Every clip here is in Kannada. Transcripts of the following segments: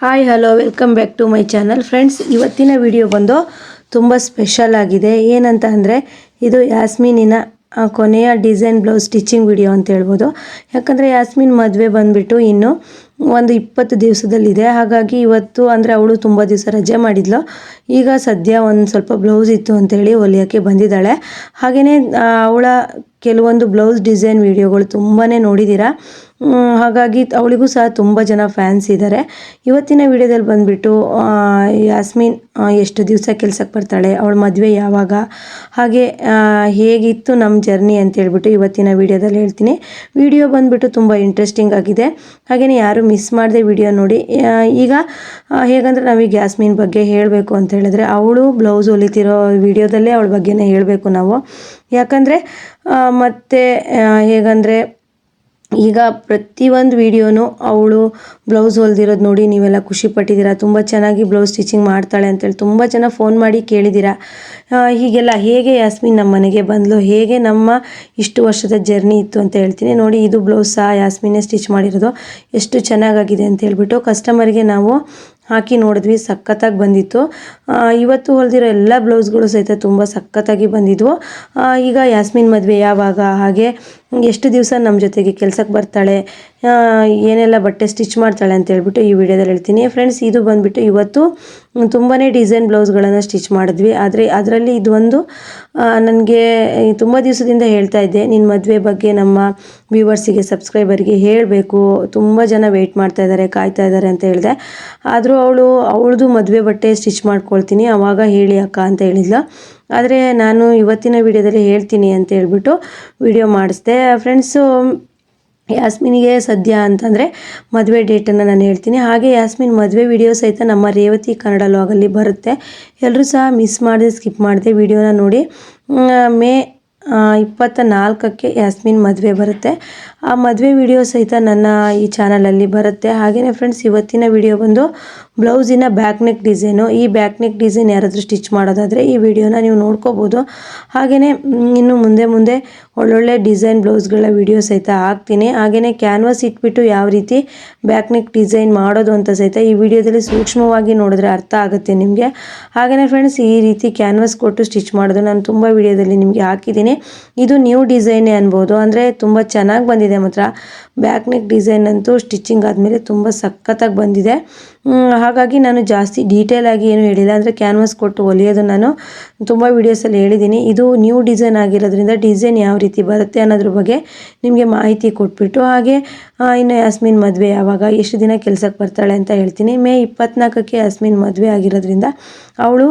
Hi hello welcome back to my channel friends. ಇವತ್ತಿನ ವಿಡಿಯೋ ಬಂದು ತುಂಬ ಸ್ಪೆಷಲ್ ಆಗಿದೆ. ಏನಂತ ಅಂದರೆ ಇದು ಯಾಸ್ಮಿನಿನ ಕೊನೆಯ ಡಿಸೈನ್ ಬ್ಲೌಸ್ ಸ್ಟಿಚಿಂಗ್ ವಿಡಿಯೋ ಅಂತ ಹೇಳ್ಬೋದು. ಯಾಕಂದರೆ ಯಾಸ್ಮಿನ್ ಮದುವೆ ಬಂದುಬಿಟ್ಟು ಇನ್ನು ಒಂದು 20 ದಿವಸದಲ್ಲಿದೆ. ಹಾಗಾಗಿ ಇವತ್ತು ಅಂದರೆ ಅವಳು ತುಂಬ ದಿವಸ ರಜೆ ಮಾಡಿದ್ಲು. ಈಗ ಸದ್ಯ ಒಂದು ಸ್ವಲ್ಪ ಬ್ಲೌಸ್ ಇತ್ತು ಅಂತೇಳಿ ಹೊಲಿಯೋಕ್ಕೆ ಬಂದಿದ್ದಾಳೆ. ಹಾಗೆಯೇ ಅವಳ ಕೆಲವೊಂದು ಬ್ಲೌಸ್ ಡಿಸೈನ್ ವಿಡಿಯೋಗಳು ತುಂಬಾ ನೋಡಿದ್ದೀರಾ. ಹಾಗಾಗಿ ಅವಳಿಗೂ ಸಹ ತುಂಬ ಜನ ಫ್ಯಾನ್ಸ್ ಇದ್ದಾರೆ. ಇವತ್ತಿನ ವಿಡಿಯೋದಲ್ಲಿ ಬಂದುಬಿಟ್ಟು ಯಾಸ್ಮಿನ್ ಎಷ್ಟು ದಿವಸ ಕೆಲಸಕ್ಕೆ ಬರ್ತಾಳೆ, ಅವಳ ಮದುವೆ ಯಾವಾಗ, ಹಾಗೆ ಹೇಗಿತ್ತು ನಮ್ಮ ಜರ್ನಿ ಅಂತ ಹೇಳ್ಬಿಟ್ಟು ಇವತ್ತಿನ ವಿಡಿಯೋದಲ್ಲಿ ಹೇಳ್ತೀನಿ. ವಿಡಿಯೋ ಬಂದುಬಿಟ್ಟು ತುಂಬ ಇಂಟ್ರೆಸ್ಟಿಂಗ್ ಆಗಿದೆ. ಹಾಗೆಯೇ ಯಾರು ಮಿಸ್ ಮಾಡದೆ ವಿಡಿಯೋ ನೋಡಿ. ಈಗ ಹೇಗಂದರೆ ನಾವೀಗ ಯಾಸ್ಮಿನ್ ಬಗ್ಗೆ ಹೇಳಬೇಕು ಅಂತ ಹೇಳಿದ್ರೆ ಅವಳು ಬ್ಲೌಸ್ ಹೊಲಿತಿರೋ ವಿಡಿಯೋದಲ್ಲೇ ಅವಳ ಬಗ್ಗೆನೇ ಹೇಳಬೇಕು ನಾವು. ಯಾಕಂದರೆ ಮತ್ತು ಹೇಗಂದರೆ ಈಗ ಪ್ರತಿಯೊಂದು ವಿಡಿಯೋನು ಅವಳು ಬ್ಲೌಸ್ ಹೊಲ್ದಿರೋದು ನೋಡಿ ನೀವೆಲ್ಲ ಖುಷಿ ಪಟ್ಟಿದ್ದೀರಾ. ತುಂಬ ಚೆನ್ನಾಗಿ ಬ್ಲೌಸ್ ಸ್ಟಿಚಿಂಗ್ ಮಾಡ್ತಾಳೆ ಅಂತೇಳಿ ತುಂಬ ಜನ ಫೋನ್ ಮಾಡಿ ಕೇಳಿದ್ದೀರಾ. ಹೀಗೆಲ್ಲ ಹೇಗೆ ಯಾಸ್ಮಿನ್ ನಮ್ಮ ಮನೆಗೆ ಬಂದಳು, ಹೇಗೆ ನಮ್ಮ ಇಷ್ಟು ವರ್ಷದ ಜರ್ನಿ ಇತ್ತು ಅಂತ ಹೇಳ್ತೀನಿ ನೋಡಿ. ಇದು ಬ್ಲೌಸ್ ಸಹ ಯಾಸ್ಮಿನ್ನೇ ಸ್ಟಿಚ್ ಮಾಡಿರೋದು. ಎಷ್ಟು ಚೆನ್ನಾಗಾಗಿದೆ ಅಂತ ಹೇಳ್ಬಿಟ್ಟು ಕಸ್ಟಮರ್ಗೆ ನಾವು ಹಾಕಿ ನೋಡಿದ್ವಿ. ಸಖತ್ತಾಗಿ ಬಂದಿತ್ತು. ಇವತ್ತು ಹೊಲಿದಿರೋ ಎಲ್ಲ ಬ್ಲೌಸ್ಗಳು ಸಹಿತ ತುಂಬ ಸಖತ್ತಾಗಿ ಬಂದಿದ್ವು. ಈಗ ಯಾಸ್ಮಿನ್ ಮದುವೆ ಯಾವಾಗ, ಹಾಗೆ ಎಷ್ಟು ದಿವಸ ನಮ್ಮ ಜೊತೆಗೆ ಕೆಲಸಕ್ಕೆ ಬರ್ತಾಳೆ, ಏನೆಲ್ಲ ಬಟ್ಟೆ ಸ್ಟಿಚ್ ಮಾಡ್ತಾಳೆ ಅಂತ ಹೇಳ್ಬಿಟ್ಟು ಈ ವಿಡಿಯೋದಲ್ಲಿ ಹೇಳ್ತೀನಿ ಫ್ರೆಂಡ್ಸ್. ಇದು ಬಂದುಬಿಟ್ಟು ಇವತ್ತು ತುಂಬಾ ಡಿಸೈನ್ ಬ್ಲೌಸ್ಗಳನ್ನು ಸ್ಟಿಚ್ ಮಾಡಿದ್ವಿ. ಆದರೆ ಅದರಲ್ಲಿ ಇದು ಒಂದು ನನಗೆ ತುಂಬ ದಿವಸದಿಂದ ಹೇಳ್ತಾ ಇದ್ದೆ, ನಿನ್ನ ಮದುವೆ ಬಗ್ಗೆ ನಮ್ಮ ವ್ಯೂವರ್ಸಿಗೆ ಸಬ್ಸ್ಕ್ರೈಬರ್ಗೆ ಹೇಳಬೇಕು, ತುಂಬ ಜನ ವೆಯ್ಟ್ ಮಾಡ್ತಾ ಇದ್ದಾರೆ, ಕಾಯ್ತಾ ಇದ್ದಾರೆ ಅಂತ ಹೇಳಿದೆ. ಆದರೂ ಅವಳದು ಮದುವೆ ಬಟ್ಟೆ ಸ್ಟಿಚ್ ಮಾಡ್ಕೊಳ್ತೀನಿ ಆವಾಗ ಹೇಳಿ ಅಕ್ಕ ಅಂತ ಹೇಳಿದ್ಲು. ಆದರೆ ನಾನು ಇವತ್ತಿನ ವಿಡಿಯೋದಲ್ಲಿ ಹೇಳ್ತೀನಿ ಅಂತ ಹೇಳ್ಬಿಟ್ಟು ವಿಡಿಯೋ ಮಾಡಿಸ್ದೆ ಫ್ರೆಂಡ್ಸು. ಯಾಸ್ಮಿನಿಗೆ ಸದ್ಯ ಅಂತಂದರೆ ಮದುವೆ ಡೇಟನ್ನು ನಾನು ಹೇಳ್ತೀನಿ. ಹಾಗೆ ಯಾಸ್ಮಿನ್ ಮದುವೆ ವಿಡಿಯೋ ಸಹಿತ ನಮ್ಮ ರೇವತಿ ಕನ್ನಡ ಲಾಗಲ್ಲಿ ಬರುತ್ತೆ. ಎಲ್ಲರೂ ಸಹ ಮಿಸ್ ಮಾಡದೆ ಸ್ಕಿಪ್ ಮಾಡಿದೆ ವಿಡಿಯೋನ ನೋಡಿ. ಮೇ 24ಕ್ಕೆ ಯಾಸ್ಮಿನ್ ಮದುವೆ ಬರುತ್ತೆ. ಆ ಮದುವೆ ವಿಡಿಯೋ ಸಹಿತ ನನ್ನ ಈ ಚಾನಲಲ್ಲಿ ಬರುತ್ತೆ. ಹಾಗೆಯೇ ಫ್ರೆಂಡ್ಸ್ ಇವತ್ತಿನ ವಿಡಿಯೋ ಬಂದು ಬ್ಲೌಸಿನ ಬ್ಯಾಕ್ ನೆಕ್ ಡಿಸೈನು. ಈ ಬ್ಯಾಕ್ ನೆಕ್ ಡಿಸೈನ್ ಯಾರಾದರೂ ಸ್ಟಿಚ್ ಮಾಡೋದಾದರೆ ಈ ವಿಡಿಯೋನ ನೀವು ನೋಡ್ಕೋಬೋದು. ಹಾಗೆಯೇ ಇನ್ನು ಮುಂದೆ ಒಳ್ಳೊಳ್ಳೆ ಡಿಸೈನ್ ಬ್ಲೌಸ್ಗಳ ವಿಡಿಯೋ ಸಹಿತ ಹಾಕ್ತೀನಿ. ಹಾಗೆಯೇ ಕ್ಯಾನ್ವಾಸ್ ಇಟ್ಬಿಟ್ಟು ಯಾವ ರೀತಿ ಬ್ಯಾಕ್ ನೆಕ್ ಡಿಸೈನ್ ಮಾಡೋದು ಅಂತ ಸಹಿತ ಈ ವಿಡಿಯೋದಲ್ಲಿ ಸೂಕ್ಷ್ಮವಾಗಿ ನೋಡಿದ್ರೆ ಅರ್ಥ ಆಗುತ್ತೆ ನಿಮಗೆ. ಹಾಗೆಯೇ ಫ್ರೆಂಡ್ಸ್ ಈ ರೀತಿ ಕ್ಯಾನ್ವಾಸ್ ಕೊಟ್ಟು ಸ್ಟಿಚ್ ಮಾಡೋದು ನಾನು ತುಂಬ ವಿಡಿಯೋದಲ್ಲಿ ನಿಮಗೆ ಹಾಕಿದ್ದೀನಿ. ಇದು ನ್ಯೂ ಡಿಸೈನೇ ಅನ್ಬೋದು. ಅಂದರೆ ತುಂಬ ಚೆನ್ನಾಗಿ ಬಂದಿದೆ ಮಾತ್ರ. ಬ್ಯಾಕ್ ನೆಕ್ ಡಿಸೈನ್ ಅಂತೂ ಸ್ಟಿಚಿಂಗ್ ಆದಮೇಲೆ ತುಂಬ ಸಖತ್ತಾಗಿ ಬಂದಿದೆ. ಹಾಗಾಗಿ ನಾನು ಜಾಸ್ತಿ ಡೀಟೇಲಾಗಿ ಏನು ಹೇಳಿಲ್ಲ. ಅಂದರೆ ಕ್ಯಾನ್ವಾಸ್ ಕೊಟ್ಟು ಹೊಲಿಯೋದು ನಾನು ತುಂಬ ವೀಡಿಯೋಸಲ್ಲಿ ಹೇಳಿದ್ದೀನಿ. ಇದು ನ್ಯೂ ಡಿಸೈನ್ ಆಗಿರೋದ್ರಿಂದ ಡಿಸೈನ್ ಯಾವ ರೀತಿ ಬರುತ್ತೆ ಅನ್ನೋದ್ರ ಬಗ್ಗೆ ನಿಮಗೆ ಮಾಹಿತಿ ಕೊಟ್ಬಿಟ್ಟು, ಹಾಗೆ ಇನ್ನು ಯಾಸ್ಮಿನ್ ಮದುವೆ ಯಾವಾಗ, ಎಷ್ಟು ದಿನ ಕೆಲಸಕ್ಕೆ ಬರ್ತಾಳೆ ಅಂತ ಹೇಳ್ತೀನಿ. ಮೇ 24ಕ್ಕೆ ಯಾಸ್ಮಿನ್ ಮದುವೆ ಆಗಿರೋದ್ರಿಂದ ಅವಳು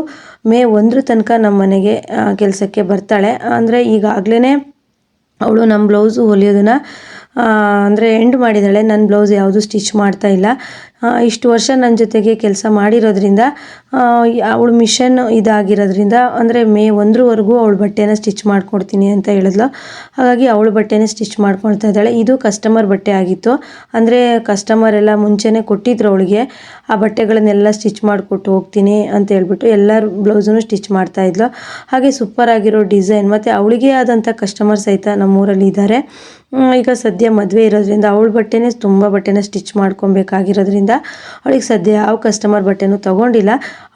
ಮೇ 1 ತನಕ ನಮ್ಮ ಮನೆಗೆ ಕೆಲಸಕ್ಕೆ ಬರ್ತಾಳೆ. ಅಂದರೆ ಈಗಾಗಲೇ ಅವಳು ನಮ್ಮ ಬ್ಲೌಸು ಹೊಲಿಯೋದನ್ನು ಅಂದರೆ ಎಂಡ್ ಮಾಡಿದ್ದಾಳೆ. ನನ್ನ ಬ್ಲೌಸ್ ಯಾವುದು ಸ್ಟಿಚ್ ಮಾಡ್ತಾ ಇಲ್ಲ. ಇಷ್ಟು ವರ್ಷ ನನ್ನ ಜೊತೆಗೆ ಕೆಲಸ ಮಾಡಿರೋದ್ರಿಂದ ಅವಳು ಮಿಷನ್ ಇದಾಗಿರೋದ್ರಿಂದ ಅಂದರೆ ಮೇ 1ವರೆಗೂ ಅವಳ ಬಟ್ಟೆನ ಸ್ಟಿಚ್ ಮಾಡಿಕೊಡ್ತೀನಿ ಅಂತ ಹೇಳಿದ್ಲು. ಹಾಗಾಗಿ ಅವಳ ಬಟ್ಟೆನೇ ಸ್ಟಿಚ್ ಮಾಡ್ಕೊಳ್ತಾ ಇದ್ದಾಳೆ. ಇದು ಕಸ್ಟಮರ್ ಬಟ್ಟೆ ಆಗಿತ್ತು. ಅಂದರೆ ಕಸ್ಟಮರ್ ಎಲ್ಲ ಮುಂಚೆನೇ ಕೊಟ್ಟಿದ್ರು ಅವಳಿಗೆ. ಆ ಬಟ್ಟೆಗಳನ್ನೆಲ್ಲ ಸ್ಟಿಚ್ ಮಾಡಿಕೊಟ್ಟು ಹೋಗ್ತೀನಿ ಅಂತ ಹೇಳ್ಬಿಟ್ಟು ಎಲ್ಲರ ಬ್ಲೌಸನ್ನು ಸ್ಟಿಚ್ ಮಾಡ್ತಾಯಿದ್ಲು. ಹಾಗೆ ಸೂಪರ್ ಆಗಿರೋ ಡಿಸೈನ್ ಮತ್ತು ಅವಳಿಗೆ ಆದಂಥ ಕಸ್ಟಮರ್ ಸಹಿತ ನಮ್ಮೂರಲ್ಲಿ ಇದ್ದಾರೆ. ಈಗ ಸದ್ಯ ಮದುವೆ ಇರೋದ್ರಿಂದ ಅವಳ ಬಟ್ಟೆನೇ ತುಂಬ ಬಟ್ಟೆನ ಸ್ಟಿಚ್ ಮಾಡ್ಕೊಬೇಕಾಗಿರೋದ್ರಿಂದ ಅವಳಿಗೆ ಸದ್ಯ ಯಾವ ಕಸ್ಟಮರ್ ಬಟ್ಟೆನೂ ತೊಗೊಂಡಿಲ್ಲ.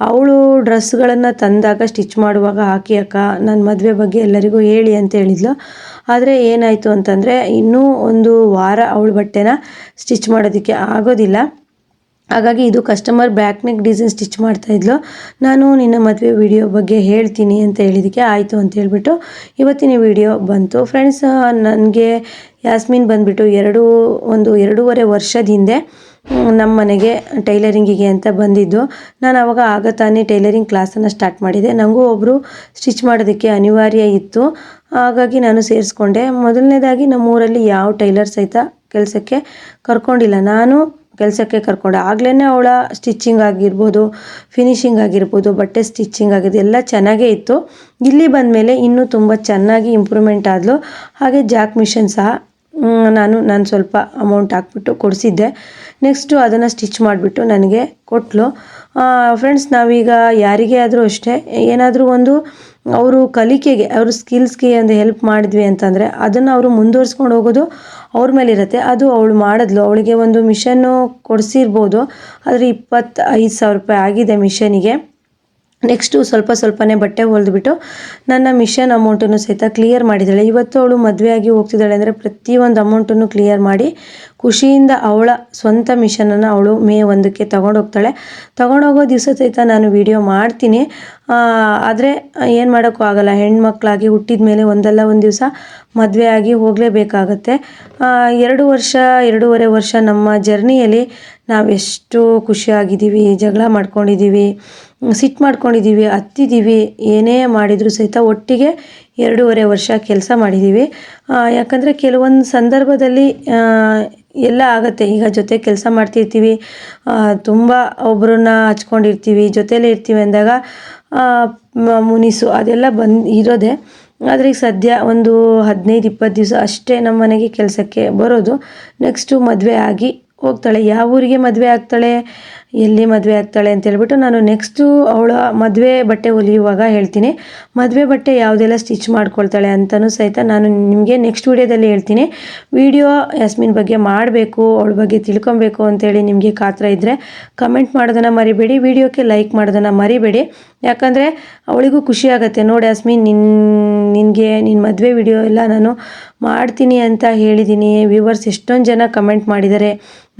ಅವಳು ಡ್ರೆಸ್ಗಳನ್ನು ತಂದಾಗ ಸ್ಟಿಚ್ ಮಾಡುವಾಗ ಹಾಕಿ ಅಕ್ಕ ನನ್ನ ಮದುವೆ ಬಗ್ಗೆ ಎಲ್ಲರಿಗೂ ಹೇಳಿ ಅಂತ ಹೇಳಿದ್ಲು. ಆದರೆ ಏನಾಯಿತು ಅಂತಂದರೆ ಇನ್ನೂ ಒಂದು ವಾರ ಅವಳ ಬಟ್ಟೆನ ಸ್ಟಿಚ್ ಮಾಡೋದಕ್ಕೆ ಆಗೋದಿಲ್ಲ. ಹಾಗಾಗಿ ಇದು customer back neck design stitch ಮಾಡ್ತಾಯಿದ್ಲು. ನಾನು ನಿನ್ನ ಮದುವೆ ವಿಡಿಯೋ ಬಗ್ಗೆ ಹೇಳ್ತೀನಿ ಅಂತ ಹೇಳಿದ್ದಕ್ಕೆ ಆಯಿತು ಅಂತ ಹೇಳ್ಬಿಟ್ಟು ಇವತ್ತಿನ ವಿಡಿಯೋ ಬಂತು ಫ್ರೆಂಡ್ಸ್. ನನಗೆ ಯಾಸ್ಮಿನ್ ಬಂದುಬಿಟ್ಟು 2.5 ವರ್ಷದ ಹಿಂದೆ ನಮ್ಮ ಮನೆಗೆ ಟೈಲರಿಂಗಿಗೆ ಅಂತ ಬಂದಿದ್ದು. ನಾನು ಆಗ ತಾನೇ ಟೈಲರಿಂಗ್ ಕ್ಲಾಸನ್ನು ಸ್ಟಾರ್ಟ್ ಮಾಡಿದೆ. ನನಗೂ ಒಬ್ಬರು ಸ್ಟಿಚ್ ಮಾಡೋದಕ್ಕೆ ಅನಿವಾರ್ಯ ಇತ್ತು. ಹಾಗಾಗಿ ನಾನು ಸೇರಿಸ್ಕೊಂಡೆ. ಮೊದಲನೇದಾಗಿ ನಮ್ಮೂರಲ್ಲಿ ಯಾವ ಟೈಲರ್ ಸಹಿತ ಕೆಲಸಕ್ಕೆ ಕರ್ಕೊಂಡಿಲ್ಲ. ನಾನು ಕೆಲಸಕ್ಕೆ ಕರ್ಕೊಂಡೆ. ಆಗಲೇ ಅವಳ ಸ್ಟಿಚ್ಚಿಂಗ್ ಆಗಿರ್ಬೋದು, ಫಿನಿಶಿಂಗ್ ಆಗಿರ್ಬೋದು, ಬಟ್ಟೆ ಸ್ಟಿಚ್ಚಿಂಗ್ ಆಗಿದ್ದು ಎಲ್ಲ ಚೆನ್ನಾಗೇ ಇತ್ತು. ಇಲ್ಲಿ ಬಂದಮೇಲೆ ಇನ್ನೂ ತುಂಬ ಚೆನ್ನಾಗಿ ಇಂಪ್ರೂವ್ಮೆಂಟ್ ಆದಳು. ಹಾಗೆ ಜಾಕ್ ಮಿಷನ್ ಸಹ ನಾನು ಸ್ವಲ್ಪ ಅಮೌಂಟ್ ಹಾಕ್ಬಿಟ್ಟು ಕೊಡಿಸಿದ್ದೆ. ನೆಕ್ಸ್ಟು ಅದನ್ನು ಸ್ಟಿಚ್ ಮಾಡಿಬಿಟ್ಟು ನನಗೆ ಕೊಟ್ಟಳು. ಫ್ರೆಂಡ್ಸ್, ನಾವೀಗ ಯಾರಿಗೇ ಆದರೂ ಅಷ್ಟೇ ಏನಾದರೂ ಒಂದು ಅವರು ಕಲಿಕೆಗೆ ಅವ್ರ ಸ್ಕಿಲ್ಸ್ಗೆ ಒಂದು ಹೆಲ್ಪ್ ಮಾಡಿದ್ವಿ ಅಂತಂದರೆ ಅದನ್ನು ಅವರು ಮುಂದುವರ್ಸ್ಕೊಂಡು ಹೋಗೋದು ಅವ್ರ ಮೇಲಿರುತ್ತೆ. ಅದು ಅವಳು ಮಾಡಿದ್ಲು, ಅವಳಿಗೆ ಒಂದು ಮಿಷನ್ನು ಕೊಡಿಸಿರ್ಬೋದು, ಆದರೆ 25,000 ರೂಪಾಯಿ ಆಗಿದೆ ಮಿಷನಿಗೆ. ನೆಕ್ಸ್ಟು ಸ್ವಲ್ಪನೇ ಬಟ್ಟೆ ಹೊಲಿದ್ಬಿಟ್ಟು ನನ್ನ ಮಿಷನ್ ಅಮೌಂಟನ್ನು ಸಹಿತ ಕ್ಲಿಯರ್ ಮಾಡಿದ್ದಾಳೆ. ಇವತ್ತು ಅವಳು ಮದುವೆಯಾಗಿ ಹೋಗ್ತಿದ್ದಾಳೆ ಅಂದರೆ ಪ್ರತಿಯೊಂದು ಅಮೌಂಟನ್ನು ಕ್ಲಿಯರ್ ಮಾಡಿ ಖುಷಿಯಿಂದ ಅವಳ ಸ್ವಂತ ಮಿಷನನ್ನು ಅವಳು ಮೇ 1ಕ್ಕೆ ತೊಗೊಂಡೋಗ್ತಾಳೆ. ತೊಗೊಂಡೋಗೋ ದಿವಸ ಸಹಿತ ನಾನು ವಿಡಿಯೋ ಮಾಡ್ತೀನಿ. ಆದರೆ ಏನು ಮಾಡೋಕ್ಕೂ ಆಗಲ್ಲ, ಹೆಣ್ಮಕ್ಳಾಗಿ ಹುಟ್ಟಿದ ಮೇಲೆ ಒಂದಲ್ಲ ಒಂದು ದಿವಸ ಮದುವೆ ಆಗಿ ಹೋಗಲೇಬೇಕಾಗತ್ತೆ. 2-2.5 ವರ್ಷ ನಮ್ಮ ಜರ್ನಿಯಲ್ಲಿ ನಾವೆಷ್ಟು ಖುಷಿಯಾಗಿದ್ದೀವಿ, ಜಗಳ ಮಾಡ್ಕೊಂಡಿದ್ದೀವಿ, ಸಿಟ್ಟು ಮಾಡ್ಕೊಂಡಿದ್ದೀವಿ, ಹತ್ತಿದ್ದೀವಿ, ಏನೇ ಮಾಡಿದರೂ ಸಹಿತ ಒಟ್ಟಿಗೆ 2.5 ವರ್ಷ ಕೆಲಸ ಮಾಡಿದ್ದೀವಿ. ಯಾಕಂದರೆ ಕೆಲವೊಂದು ಸಂದರ್ಭದಲ್ಲಿ ಎಲ್ಲ ಆಗುತ್ತೆ. ಈಗ ಜೊತೆ ಕೆಲಸ ಮಾಡ್ತಿರ್ತೀವಿ, ತುಂಬ ಒಬ್ಬರನ್ನ ಹಚ್ಕೊಂಡಿರ್ತೀವಿ, ಜೊತೆಲೇ ಇರ್ತೀವಿ ಅಂದಾಗ ಮುನಿಸು ಅದೆಲ್ಲ ಇರೋದೆ. ಆದರೆ ಈಗ ಸದ್ಯ ಒಂದು 15-20 ದಿವಸ ಅಷ್ಟೇ ನಮ್ಮ ಮನೆಗೆ ಕೆಲಸಕ್ಕೆ ಬರೋದು. ನೆಕ್ಸ್ಟು ಮದುವೆ ಆಗಿ ಹೋಗ್ತಾಳೆ. ಯಾವ ಊರಿಗೆ ಮದುವೆ ಆಗ್ತಾಳೆ, ಎಲ್ಲಿ ಮದುವೆ ಆಗ್ತಾಳೆ ಅಂತ ಹೇಳ್ಬಿಟ್ಟು ನಾನು ನೆಕ್ಸ್ಟು ಅವಳ ಮದುವೆ ಬಟ್ಟೆ ಹೊಲಿಯುವಾಗ ಹೇಳ್ತೀನಿ. ಮದುವೆ ಬಟ್ಟೆ ಯಾವುದೆಲ್ಲ ಸ್ಟಿಚ್ ಮಾಡ್ಕೊಳ್ತಾಳೆ ಅಂತಲೂ ಸಹಿತ ನಾನು ನಿಮಗೆ ನೆಕ್ಸ್ಟ್ ವೀಡಿಯೋದಲ್ಲಿ ಹೇಳ್ತೀನಿ. ವಿಡಿಯೋ ಯಾಸ್ಮಿನ್ ಬಗ್ಗೆ ಮಾಡಬೇಕು, ಅವಳ ಬಗ್ಗೆ ತಿಳ್ಕೊಬೇಕು ಅಂತೇಳಿ ನಿಮಗೆ ಕಾತರ ಇದ್ದರೆ ಕಮೆಂಟ್ ಮಾಡೋದನ್ನು ಮರಿಬೇಡಿ, ವಿಡಿಯೋಕ್ಕೆ ಲೈಕ್ ಮಾಡೋದನ್ನು ಮರಿಬೇಡಿ. ಯಾಕಂದರೆ ಅವಳಿಗೂ ಖುಷಿ ಆಗುತ್ತೆ, ನೋಡಿ ಯಾಸ್ಮಿನ್ ನಿನಗೆ ನಿನ್ನ ಮದುವೆ ವಿಡಿಯೋ ಎಲ್ಲ ನಾನು ಮಾಡ್ತೀನಿ ಅಂತ ಹೇಳಿದ್ದೀನಿ, ವ್ಯೂವರ್ಸ್ ಎಷ್ಟೊಂದು ಜನ ಕಮೆಂಟ್ ಮಾಡಿದ್ದಾರೆ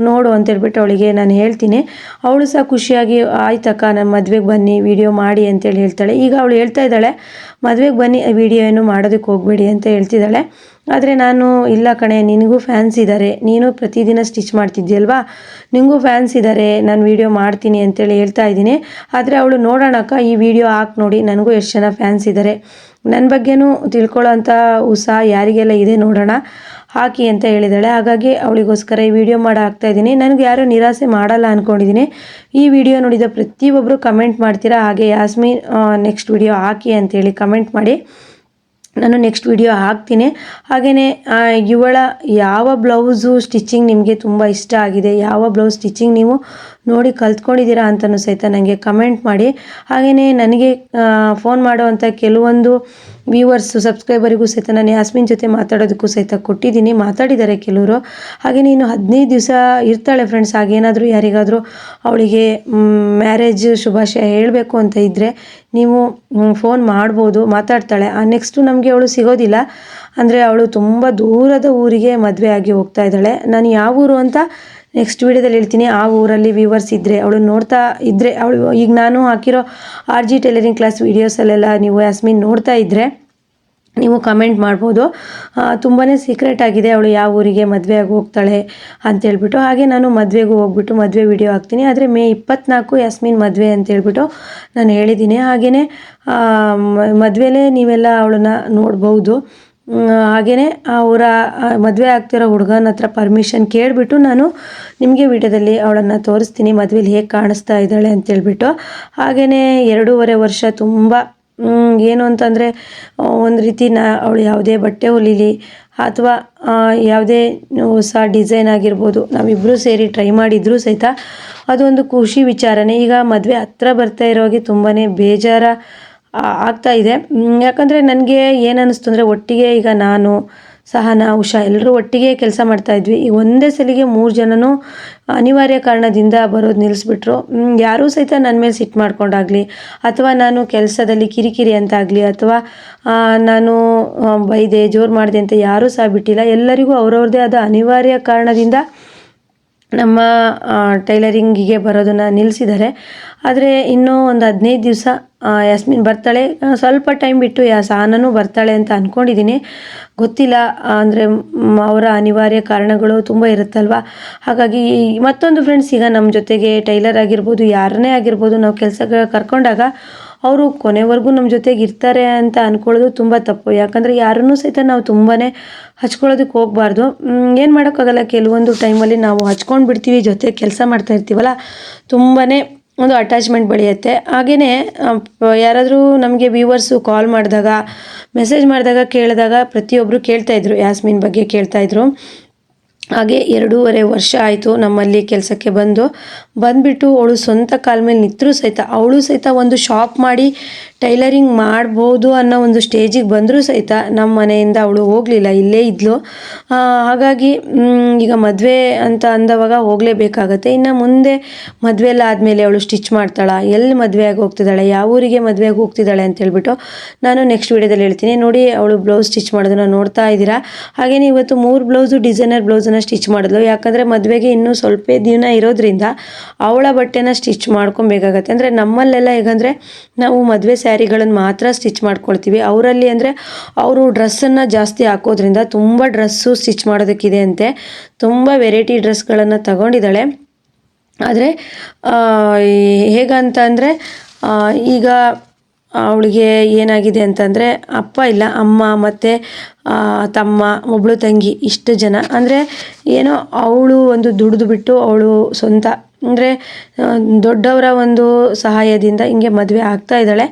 ನೋಡು ಅಂತೇಳ್ಬಿಟ್ಟು ಅವಳಿಗೆ ನಾನು ಹೇಳ್ತೀನಿ. ಅವಳು ಸಹ ಖುಷಿಯಾಗಿ ಆಯ್ತಕ್ಕ ನನ್ನ ಮದುವೆಗೆ ಬನ್ನಿ ವಿಡಿಯೋ ಮಾಡಿ ಅಂತೇಳಿ ಹೇಳ್ತಾಳೆ. ಈಗ ಅವಳು ಹೇಳ್ತಾ ಇದ್ದಾಳೆ ಮದುವೆಗೆ ಬನ್ನಿ ವಿಡಿಯೋ ಏನು ಮಾಡೋದಕ್ಕೆ ಹೋಗಬೇಡಿ ಅಂತ ಹೇಳ್ತಿದ್ದಾಳೆ. ಆದರೆ ನಾನು ಇಲ್ಲ ಕಣೆ, ನಿನಗೂ ಫ್ಯಾನ್ಸ್ ಇದ್ದಾರೆ, ನೀನು ಪ್ರತಿದಿನ ಸ್ಟಿಚ್ ಮಾಡ್ತಿದ್ದೀಯಲ್ವಾ, ನಿನಗೂ ಫ್ಯಾನ್ಸ್ ಇದ್ದಾರೆ, ನಾನು ವಿಡಿಯೋ ಮಾಡ್ತೀನಿ ಅಂತೇಳಿ ಹೇಳ್ತಾ ಇದ್ದೀನಿ. ಆದರೆ ಅವಳು ನೋಡೋಣಕ್ಕ ಈ ವಿಡಿಯೋ ಹಾಕಿ ನೋಡಿ, ನನಗೂ ಎಷ್ಟು ಜನ ಫ್ಯಾನ್ಸ್ ಇದ್ದಾರೆ, ನನ್ನ ಬಗ್ಗೆನೂ ತಿಳ್ಕೊಳ್ಳೋ ಅಂಥ ಉತ್ಸಾಹ ಯಾರಿಗೆಲ್ಲ ಇದೆ ನೋಡೋಣ, ಹಾಕಿ ಅಂತ ಹೇಳಿದ್ದಾಳೆ. ಹಾಗಾಗಿ ಅವಳಿಗೋಸ್ಕರ ಈ ವಿಡಿಯೋ ಹಾಕ್ತಾಯಿದ್ದೀನಿ. ನನಗೆ ಯಾರೂ ನಿರಾಸೆ ಮಾಡಲ್ಲ ಅಂದ್ಕೊಂಡಿದ್ದೀನಿ. ಈ ವಿಡಿಯೋ ನೋಡಿದ ಪ್ರತಿಯೊಬ್ಬರು ಕಮೆಂಟ್ ಮಾಡ್ತೀರಾ, ಹಾಗೆ ಯಾಸ್ಮಿನ್ ನೆಕ್ಸ್ಟ್ ವಿಡಿಯೋ ಹಾಕಿ ಅಂತೇಳಿ ಕಮೆಂಟ್ ಮಾಡಿ, ನಾನು ನೆಕ್ಸ್ಟ್ ವಿಡಿಯೋ ಹಾಕ್ತೀನಿ. ಹಾಗೆಯೇ ಇವಳ ಯಾವ ಬ್ಲೌಸು ಸ್ಟಿಚಿಂಗ್ ನಿಮಗೆ ತುಂಬ ಇಷ್ಟ ಆಗಿದೆ, ಯಾವ ಬ್ಲೌಸ್ ಸ್ಟಿಚಿಂಗ್ ನೀವು ನೋಡಿ ಕಲ್ತ್ಕೊಂಡಿದ್ದೀರಾ ಅಂತಲೂ ಸಹಿತ ನನಗೆ ಕಮೆಂಟ್ ಮಾಡಿ. ಹಾಗೆಯೇ ನನಗೆ ಫೋನ್ ಮಾಡುವಂಥ ಕೆಲವೊಂದು ವ್ಯೂವರ್ಸು ಸಬ್ಸ್ಕ್ರೈಬರಿಗೂ ಸಹಿತ ನಾನು ಯಾಸ್ಮಿನ್ ಜೊತೆ ಮಾತಾಡೋದಕ್ಕೂ ಸಹಿತ ಕೊಟ್ಟಿದ್ದೀನಿ, ಮಾತಾಡಿದ್ದಾರೆ ಕೆಲವರು. ಹಾಗೆಯೇ ಇನ್ನು 15 ದಿವಸ ಇರ್ತಾಳೆ ಫ್ರೆಂಡ್ಸ್. ಹಾಗೇನಾದರೂ ಯಾರಿಗಾದರೂ ಅವಳಿಗೆ ಮ್ಯಾರೇಜ್ ಶುಭಾಶಯ ಹೇಳಬೇಕು ಅಂತ ಇದ್ದರೆ ನೀವು ಫೋನ್ ಮಾಡ್ಬೋದು, ಮಾತಾಡ್ತಾಳೆ. ನೆಕ್ಸ್ಟು ನಮಗೆ ಅವಳು ಸಿಗೋದಿಲ್ಲ, ಅಂದರೆ ಅವಳು ತುಂಬ ದೂರದ ಊರಿಗೆ ಮದುವೆ ಆಗಿ ಹೋಗ್ತಾ ಇದ್ದಾಳೆ. ನಾನು ಯಾವ ಊರು ಅಂತ ನೆಕ್ಸ್ಟ್ ವೀಡಿಯೋದಲ್ಲಿ ಹೇಳ್ತೀನಿ. ಆ ಊರಲ್ಲಿ ವ್ಯೂವರ್ಸ್ ಇದ್ದರೆ, ಅವಳು ನೋಡ್ತಾ ಇದ್ದರೆ, ಅವಳು ಈಗ ನಾನು ಹಾಕಿರೋ RG ಟೈಲರಿಂಗ್ ಕ್ಲಾಸ್ ವೀಡಿಯೋಸಲ್ಲೆಲ್ಲ ನೀವು ಯಾಸ್ಮಿನ್ ನೋಡ್ತಾ ಇದ್ದರೆ ನೀವು ಕಮೆಂಟ್ ಮಾಡ್ಬೋದು. ತುಂಬಾ ಸೀಕ್ರೆಟ್ ಆಗಿದೆ ಅವಳು ಯಾವ ಊರಿಗೆ ಮದುವೆ ಆಗಿ ಹೋಗ್ತಾಳೆ ಅಂತೇಳ್ಬಿಟ್ಟು. ಹಾಗೆ ನಾನು ಮದುವೆಗೂ ಹೋಗ್ಬಿಟ್ಟು ಮದುವೆ ವಿಡಿಯೋ ಹಾಕ್ತೀನಿ. ಆದರೆ ಮೇ 24 ಯಾಸ್ಮಿನ್ ಮದುವೆ ಅಂತೇಳ್ಬಿಟ್ಟು ನಾನು ಹೇಳಿದ್ದೀನಿ. ಹಾಗೆಯೇ ಮದುವೆಲೇ ನೀವೆಲ್ಲ ಅವಳನ್ನು ನೋಡ್ಬೋದು. ಹಾಗೆಯೇ ಅವರ ಮದುವೆ ಆಗ್ತಿರೋ ಹುಡುಗನ ಹತ್ರ ಪರ್ಮಿಷನ್ ಕೇಳಿಬಿಟ್ಟು ನಾನು ನಿಮಗೆ ವಿಡಿಯೋದಲ್ಲಿ ಅವಳನ್ನು ತೋರಿಸ್ತೀನಿ, ಮದುವೆಲಿ ಹೇಗೆ ಕಾಣಿಸ್ತಾ ಇದ್ದಾಳೆ ಅಂತೇಳ್ಬಿಟ್ಟು. ಹಾಗೆಯೇ 2.5 ವರ್ಷ ತುಂಬ ಏನು ಅಂತಂದರೆ ಒಂದು ರೀತಿ ಅವಳು ಯಾವುದೇ ಬಟ್ಟೆ ಹೊಲಿಲಿ ಅಥವಾ ಯಾವುದೇ ಹೊಸ ಡಿಸೈನ್ ಆಗಿರ್ಬೋದು, ನಾವಿಬ್ಬರೂ ಸೇರಿ ಟ್ರೈ ಮಾಡಿದರೂ ಸಹಿತ ಅದೊಂದು ಖುಷಿ ವಿಚಾರನೇ. ಈಗ ಮದುವೆ ಹತ್ರ ಬರ್ತಾ ಇರೋಗೆ ತುಂಬಾ ಬೇಜಾರ ಆಗ್ತಾ ಇದೆ. ಯಾಕಂದರೆ ನನಗೆ ಏನು ಅನ್ನಿಸ್ತು ಅಂದರೆ, ಒಟ್ಟಿಗೆ ಈಗ ನಾನು ಸಹನಾ ಉಷಾ ಎಲ್ಲರೂ ಒಟ್ಟಿಗೆ ಕೆಲಸ ಮಾಡ್ತಾಯಿದ್ವಿ. ಈಗ ಒಂದೇ ಸಲಿಗೆ 3 ಜನನೂ ಅನಿವಾರ್ಯ ಕಾರಣದಿಂದ ಬರೋದು ನಿಲ್ಲಿಸ್ಬಿಟ್ರು. ಯಾರೂ ಸಹಿತ ನನ್ನ ಮೇಲೆ ಸಿಟ್ಟು ಮಾಡ್ಕೊಂಡಾಗಲಿ ಅಥವಾ ನಾನು ಕೆಲಸದಲ್ಲಿ ಕಿರಿಕಿರಿ ಅಂತಾಗಲಿ ಅಥವಾ ನಾನು ಬೈದೆ ಜೋರು ಮಾಡಿದೆ ಅಂತ ಯಾರೂ ಸಹ ಬಿಟ್ಟಿಲ್ಲ. ಎಲ್ಲರಿಗೂ ಅವ್ರವ್ರದ್ದೇ ಆದ ಅನಿವಾರ್ಯ ಕಾರಣದಿಂದ ನಮ್ಮ ಟೈಲರಿಂಗಿಗೆ ಬರೋದನ್ನು ನಿಲ್ಲಿಸಿದ್ದಾರೆ. ಆದರೆ ಇನ್ನೂ ಒಂದು 15 ದಿವಸ ಯಾಸ್ಮಿನ್ ಬರ್ತಾಳೆ, ಸ್ವಲ್ಪ ಟೈಮ್ ಬಿಟ್ಟು ಸಹನನೂ ಬರ್ತಾಳೆ ಅಂತ ಅಂದ್ಕೊಂಡಿದ್ದೀನಿ. ಗೊತ್ತಿಲ್ಲ, ಅಂದರೆ ಅವರ ಅನಿವಾರ್ಯ ಕಾರಣಗಳು ತುಂಬ ಇರುತ್ತಲ್ವ. ಹಾಗಾಗಿ ಮತ್ತೊಂದು ಫ್ರೆಂಡ್ಸ್, ಈಗ ನಮ್ಮ ಜೊತೆಗೆ ಟೈಲರ್ ಆಗಿರ್ಬೋದು, ಯಾರನ್ನೇ ಆಗಿರ್ಬೋದು, ನಾವು ಕೆಲಸಕ್ಕೆ ಕರ್ಕೊಂಡಾಗ ಅವರು ಕೊನೆವರೆಗೂ ನಮ್ಮ ಜೊತೆಗೆ ಇರ್ತಾರೆ ಅಂತ ಅಂದ್ಕೊಳ್ಳೋದು ತುಂಬ ತಪ್ಪು. ಯಾಕಂದರೆ ಯಾರನ್ನೂ ಸಹಿತ ನಾವು ತುಂಬಾ ಹಚ್ಕೊಳ್ಳೋದಕ್ಕೆ ಹೋಗಬಾರ್ದು. ಏನು ಮಾಡೋಕ್ಕಾಗಲ್ಲ, ಕೆಲವೊಂದು ಟೈಮಲ್ಲಿ ನಾವು ಹಚ್ಕೊಂಡು ಬಿಡ್ತೀವಿ, ಜೊತೆ ಕೆಲಸ ಮಾಡ್ತಾ ಇರ್ತೀವಲ್ಲ, ತುಂಬಾ ಒಂದು ಅಟ್ಯಾಚ್ಮೆಂಟ್ ಬೆಳೆಯುತ್ತೆ. ಹಾಗೆಯೇ ಯಾರಾದರೂ ನಮಗೆ ವ್ಯೂವರ್ಸು ಕಾಲ್ ಮಾಡಿದಾಗ ಮೆಸೇಜ್ ಮಾಡಿದಾಗ ಕೇಳಿದಾಗ ಪ್ರತಿಯೊಬ್ಬರು ಕೇಳ್ತಾಯಿದ್ರು, ಯಾಸ್ಮಿನ್ ಬಗ್ಗೆ ಕೇಳ್ತಾಯಿದ್ರು. ಹಾಗೆ 2.5 ವರ್ಷ ಆಯಿತು ನಮ್ಮಲ್ಲಿ ಕೆಲಸಕ್ಕೆ ಬಂದುಬಿಟ್ಟು ಅವಳು ಸ್ವಂತ ಕಾಲ ಮೇಲೆ ನಿಂತರೂ ಸಹಿತ ಅವಳು ಸಹಿತ ಒಂದು ಶಾಪ್ ಮಾಡಿ ಟೈಲರಿಂಗ್ ಮಾಡ್ಬೋದು ಅನ್ನೋ ಒಂದು ಸ್ಟೇಜಿಗೆ ಬಂದರೂ ಸಹಿತ ನಮ್ಮ ಮನೆಯಿಂದ ಅವಳು ಹೋಗಲಿಲ್ಲ, ಇಲ್ಲೇ ಇದ್ಲು. ಹಾಗಾಗಿ ಈಗ ಮದುವೆ ಅಂತ ಅಂದವಾಗ ಹೋಗಲೇಬೇಕಾಗತ್ತೆ. ಇನ್ನು ಮುಂದೆ ಮದುವೆ ಎಲ್ಲ ಆದಮೇಲೆ ಅವಳು ಸ್ಟಿಚ್ ಮಾಡ್ತಾಳೆ, ಎಲ್ಲಿ ಮದುವೆಯಾಗಿ ಹೋಗ್ತಿದ್ದಾಳೆ, ಯಾವ ಊರಿಗೆ ಮದುವೆಯಾಗಿ ಹೋಗ್ತಿದ್ದಾಳೆ ಅಂತ ಹೇಳ್ಬಿಟ್ಟು ನಾನು ನೆಕ್ಸ್ಟ್ ವೀಡಿಯೋದಲ್ಲಿ ಹೇಳ್ತೀನಿ. ನೋಡಿ, ಅವಳು ಬ್ಲೌಸ್ ಸ್ಟಿಚ್ ಮಾಡೋದನ್ನು ನೋಡ್ತಾ ಇದ್ದೀರಾ. ಹಾಗೆಯೇ ಇವತ್ತು 3 ಬ್ಲೌಸು ಡಿಸೈನರ್ ಬ್ಲೌಸನ್ನು ಸ್ಟಿಚ್ ಮಾಡಿದ್ಲು. ಯಾಕಂದರೆ ಮದುವೆಗೆ ಇನ್ನೂ ಸ್ವಲ್ಪ ದಿನ ಇರೋದ್ರಿಂದ ಅವಳ ಬಟ್ಟೆನ ಸ್ಟಿಚ್ ಮಾಡ್ಕೊಬೇಕಾಗತ್ತೆ. ಅಂದರೆ ನಮ್ಮಲ್ಲೆಲ್ಲ ಹೇಗಂದರೆ ನಾವು ಮದುವೆ ಸ್ಯಾರಿಗಳನ್ನು ಮಾತ್ರ ಸ್ಟಿಚ್ ಮಾಡ್ಕೊಳ್ತೀವಿ. ಅವರಲ್ಲಿ ಅಂದರೆ ಅವರು ಡ್ರೆಸ್ಸನ್ನು ಜಾಸ್ತಿ ಹಾಕೋದ್ರಿಂದ ತುಂಬ ಡ್ರೆಸ್ಸು ಸ್ಟಿಚ್ ಮಾಡೋದಕ್ಕಿದೆ ಅಂತೆ. ತುಂಬ ವೆರೈಟಿ ಡ್ರೆಸ್ಗಳನ್ನು ತಗೊಂಡಿದ್ದಾಳೆ. ಆದರೆ ಹೇಗಂತ ಅಂದರೆ ಈಗ ಅವಳಿಗೆ ಏನಾಗಿದೆ ಅಂತಂದರೆ ಅಪ್ಪ ಇಲ್ಲ, ಅಮ್ಮ ಮತ್ತು ತಮ್ಮ, ಒಬ್ಬಳು ತಂಗಿ, ಇಷ್ಟು ಜನ. ಅಂದರೆ ಏನೋ ಅವಳು ಒಂದು ದುಡಿದು ಬಿಟ್ಟು ಅವಳು ಸ್ವಂತ ಅಂದರೆ ದೊಡ್ಡವರ ಒಂದು ಸಹಾಯದಿಂದ ಹಿಂಗೆ ಮದುವೆ ಆಗ್ತಾ ಇದ್ದಾಳೆ.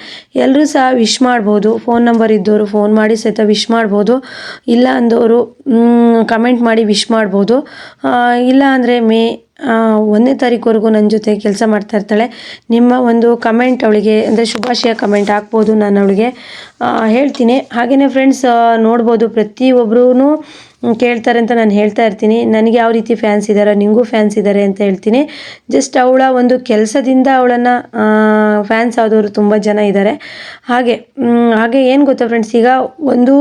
ಎಲ್ಲರೂ ಸಹ ವಿಶ್ ಮಾಡ್ಬೋದು, ಫೋನ್ ನಂಬರ್ ಇದ್ದವರು ಫೋನ್ ಮಾಡಿ ಸಹಿತ ವಿಶ್ ಮಾಡ್ಬೋದು, ಇಲ್ಲ ಅಂದವರು ಕಮೆಂಟ್ ಮಾಡಿ ವಿಶ್ ಮಾಡ್ಬೋದು. ಇಲ್ಲ ಅಂದರೆ ಮೇ 1ನೇ ತಾರೀಕುವರೆಗೂ ನನ್ನ ಜೊತೆ ಕೆಲಸ ಮಾಡ್ತಾ ಇರ್ತಾಳೆ. ನಿಮ್ಮ ಒಂದು ಕಮೆಂಟ್ ಅವಳಿಗೆ ಅಂದರೆ ಶುಭಾಶಯ ಕಮೆಂಟ್ ಹಾಕ್ಬೋದು, ನಾನು ಅವಳಿಗೆ ಹೇಳ್ತೀನಿ. ಹಾಗೆಯೇ ಫ್ರೆಂಡ್ಸ್ ನೋಡ್ಬೋದು, ಪ್ರತಿಯೊಬ್ಬರೂ ಕೇಳ್ತಾರೆ ಅಂತ ನಾನು ಹೇಳ್ತಾ ಇರ್ತೀನಿ. ನನಗೆ ಯಾವ ರೀತಿ ಫ್ಯಾನ್ಸ್ ಇದ್ದಾರೆ, ನಿಮಗೂ ಫ್ಯಾನ್ಸ್ ಇದ್ದಾರೆ ಅಂತ ಹೇಳ್ತೀನಿ. ಜಸ್ಟ್ ಅವಳ ಒಂದು ಕೆಲಸದಿಂದ ಅವಳನ್ನು ಫ್ಯಾನ್ಸ್ ಆದವರು ತುಂಬ ಜನ ಇದ್ದಾರೆ. ಹಾಗೆ ಏನು ಗೊತ್ತಾ ಫ್ರೆಂಡ್ಸ್, ಈಗ ಒಂದು